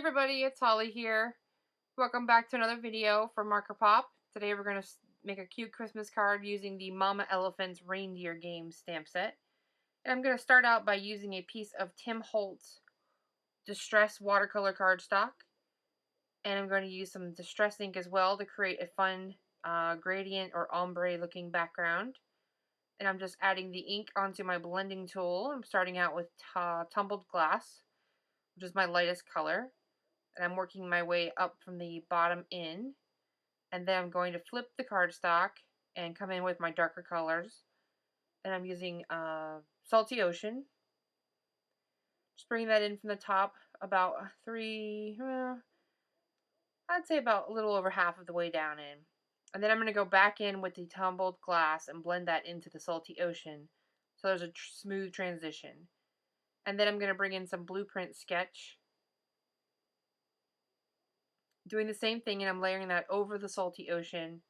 everybody, it's Holly here. Welcome back to another video for markerPop. Today we're going to make a cute Christmas card using the Mama Elephant's Reindeer Games stamp set. And I'm going to start out by using a piece of Tim Holtz Distress watercolor cardstock. And I'm going to use some Distress ink as well to create a fun gradient or ombre looking background. And I'm just adding the ink onto my blending tool. I'm starting out with tumbled glass, which is my lightest color. And I'm working my way up from the bottom in. And then I'm going to flip the cardstock and come in with my darker colors. And I'm using Salty Ocean. Just bring that in from the top about I'd say about a little over half of the way down in. And then I'm going to go back in with the tumbled glass and blend that into the Salty Ocean. So there's a smooth transition. And then I'm going to bring in some Blueprint Sketch. Doing the same thing, and I'm layering that over the Salty Ocean.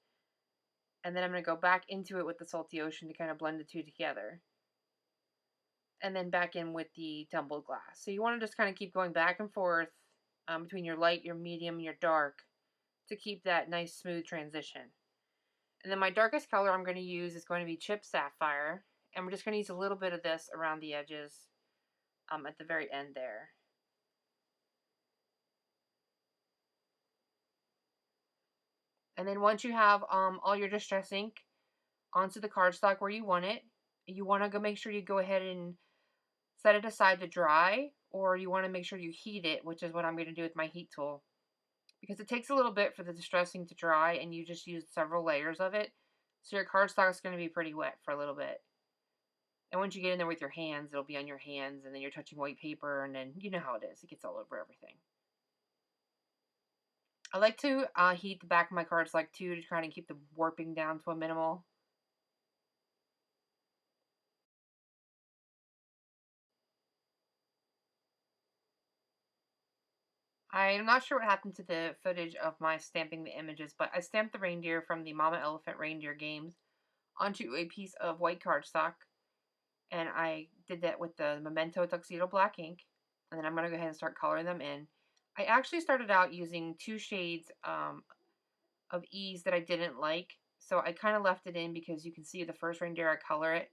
And then I'm going to go back into it with the Salty Ocean to kind of blend the two together. And then back in with the tumbled glass. So you want to just kind of keep going back and forth between your light, your medium, and your dark to keep that nice smooth transition. And then my darkest color I'm going to use is going to be Chip Sapphire. And we're just going to use a little bit of this around the edges at the very end there. And then once you have all your Distress ink onto the cardstock where you want it, you want to make sure you go ahead and set it aside to dry, or you want to make sure you heat it, which is what I'm going to do with my heat tool. Because it takes a little bit for the Distress ink to dry, and you just use several layers of it, so your cardstock is going to be pretty wet for a little bit. And once you get in there with your hands, it'll be on your hands, and then you're touching white paper, and then you know how it is. It gets all over everything. I like to heat the back of my cardstock too to try and keep the warping down to a minimal. I'm not sure what happened to the footage of my stamping the images, but I stamped the reindeer from the Mama Elephant Reindeer Games onto a piece of white cardstock. And I did that with the Memento Tuxedo Black ink. And then I'm going to go ahead and start coloring them in. I actually started out using two shades of E's that I didn't like. So I kind of left it in because you can see the first reindeer I color it.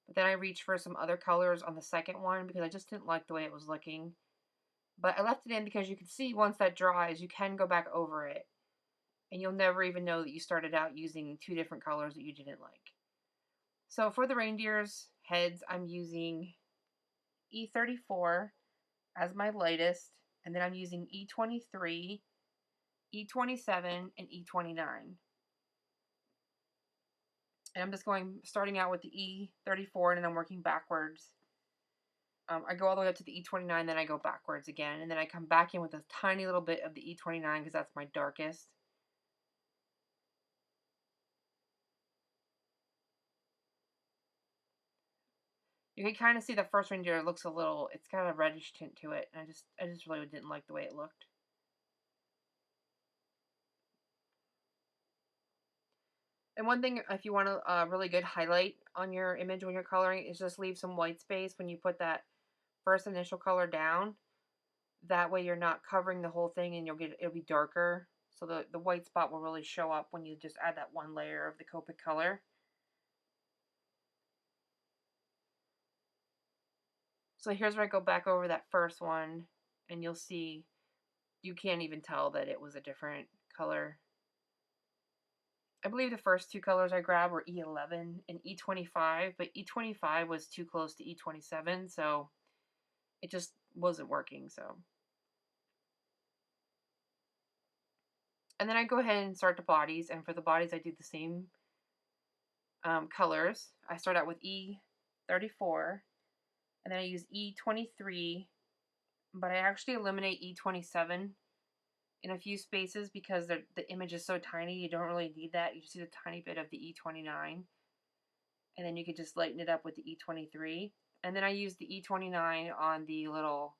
But then I reached for some other colors on the second one because I just didn't like the way it was looking. But I left it in because you can see once that dries, you can go back over it. And you'll never even know that you started out using two different colors that you didn't like. So for the reindeer's heads, I'm using E34 as my lightest. And then I'm using E23, E27, and E29. And I'm just starting out with the E34, and then I'm working backwards. I go all the way up to the E29, then I go backwards again, and then I come back in with a tiny little bit of the E29 because that's my darkest. You can kind of see the first reindeer looks a little, it's got a reddish tint to it, and I just really didn't like the way it looked. And one thing, if you want a really good highlight on your image when you're coloring, is just leave some white space when you put that first initial color down. That way you're not covering the whole thing and it'll be darker. So the white spot will really show up when you just add that one layer of the Copic color. So here's where I go back over that first one, and you'll see you can't even tell that it was a different color. I believe the first two colors I grabbed were E11 and E25, but E25 was too close to E27, so it just wasn't working. So, and then I go ahead and start the bodies, and for the bodies I do the same colors. I start out with E34, and then I use E23, but I actually eliminate E27 in a few spaces because the image is so tiny, you don't really need that. You just need a tiny bit of the E29, and then you can just lighten it up with the E23. And then I use the E29 on the little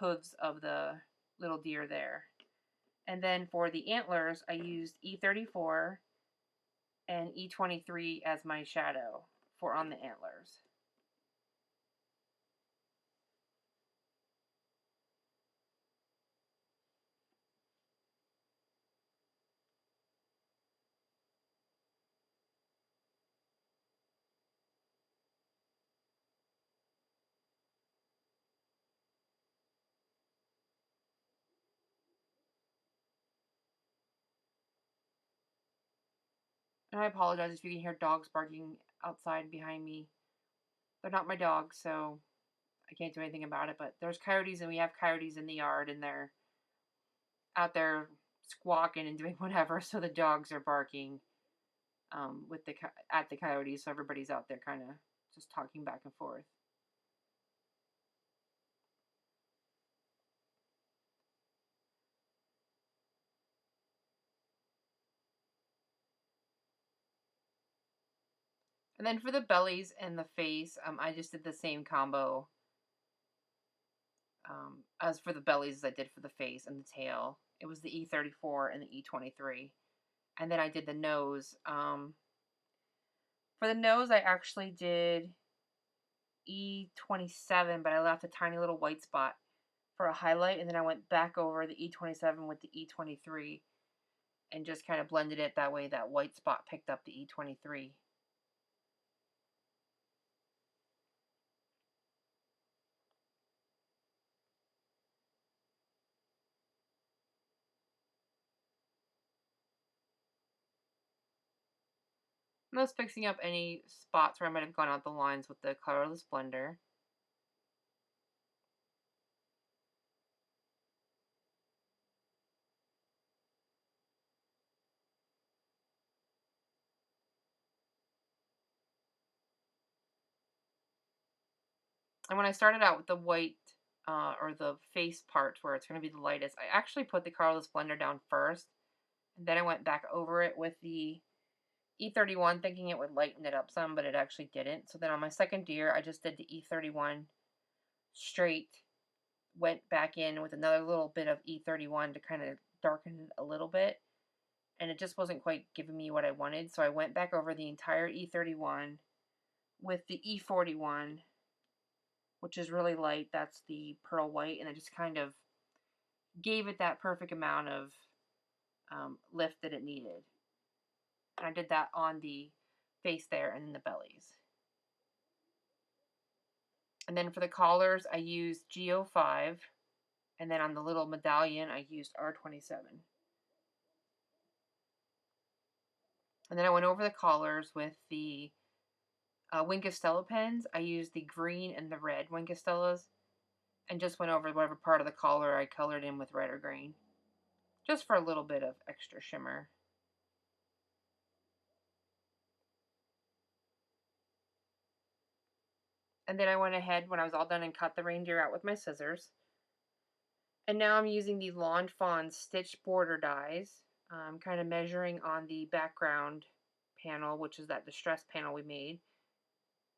hooves of the little deer there. And then for the antlers, I used E34 and E23 as my shadow for on the antlers. And I apologize if you can hear dogs barking outside behind me. They're not my dogs, so I can't do anything about it. But there's coyotes, and we have coyotes in the yard, and they're out there squawking and doing whatever. So the dogs are barking at the coyotes. So everybody's out there kind of just talking back and forth. And then for the bellies and the face, I just did the same combo as for the bellies as I did for the face and the tail. It was the E34 and the E23. And then I did the nose. For the nose, I actually did E27, but I left a tiny little white spot for a highlight. And then I went back over the E27 with the E23 and just kind of blended it that way. That white spot picked up the E23. And I was fixing up any spots where I might have gone out the lines with the Colorless Blender. And when I started out with the white or the face part where it's going to be the lightest, I actually put the Colorless Blender down first. And then I went back over it with the E31 thinking it would lighten it up some, but it actually didn't. So then on my second deer, I just did the E31 straight, went back in with another little bit of E31 to kind of darken it a little bit. And it just wasn't quite giving me what I wanted. So I went back over the entire E31 with the E41, which is really light. That's the pearl white. And I just kind of gave it that perfect amount of lift that it needed. And I did that on the face there and then the bellies. And then for the collars, I used G05. And then on the little medallion, I used R27. And then I went over the collars with the Wink of Stella pens. I used the green and the red Wink of Stellas. And just went over whatever part of the collar I colored in with red or green. Just for a little bit of extra shimmer. And then I went ahead when I was all done and cut the reindeer out with my scissors. And now I'm using the Lawn Fawn stitch border dies. I'm kind of measuring on the background panel, which is that distress panel we made,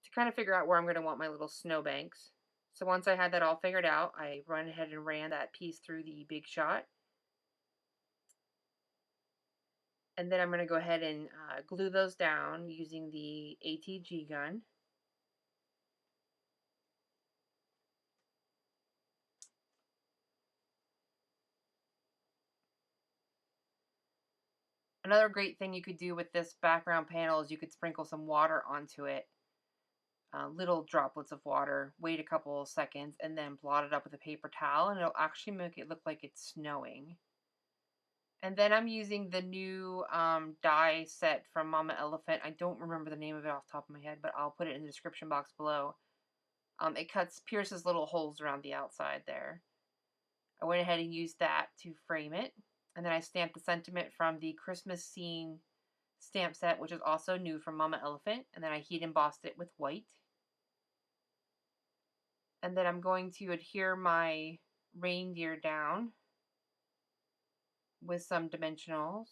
to kind of figure out where I'm going to want my little snowbanks. So once I had that all figured out, I went ahead and ran that piece through the Big Shot. And then I'm going to go ahead and glue those down using the ATG gun. Another great thing you could do with this background panel is you could sprinkle some water onto it. Little droplets of water, wait a couple of seconds, and then blot it up with a paper towel, and it'll actually make it look like it's snowing. And then I'm using the new die set from Mama Elephant. I don't remember the name of it off the top of my head, but I'll put it in the description box below. It pierces little holes around the outside there. I went ahead and used that to frame it. And then I stamped the sentiment from the Christmas Scene stamp set, which is also new from Mama Elephant. And then I heat embossed it with white. And then I'm going to adhere my reindeer down with some dimensionals.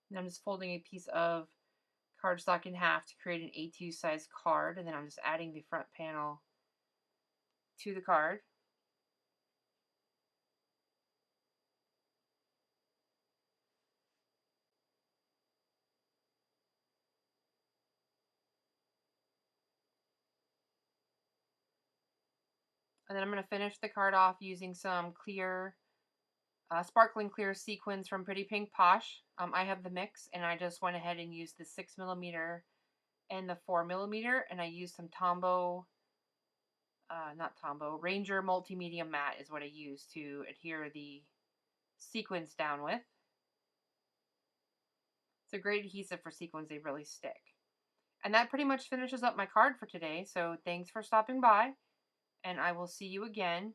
And I'm just folding a piece of cardstock in half to create an A2 size card, and then I'm just adding the front panel to the card. And then I'm going to finish the card off using some clear, sparkling clear sequins from Pretty Pink Posh. I have the mix, and I just went ahead and used the 6mm and the 4mm, and I used some Ranger Multimedia Matte is what I used to adhere the sequins down with. It's a great adhesive for sequins, they really stick. And that pretty much finishes up my card for today, so thanks for stopping by, and I will see you again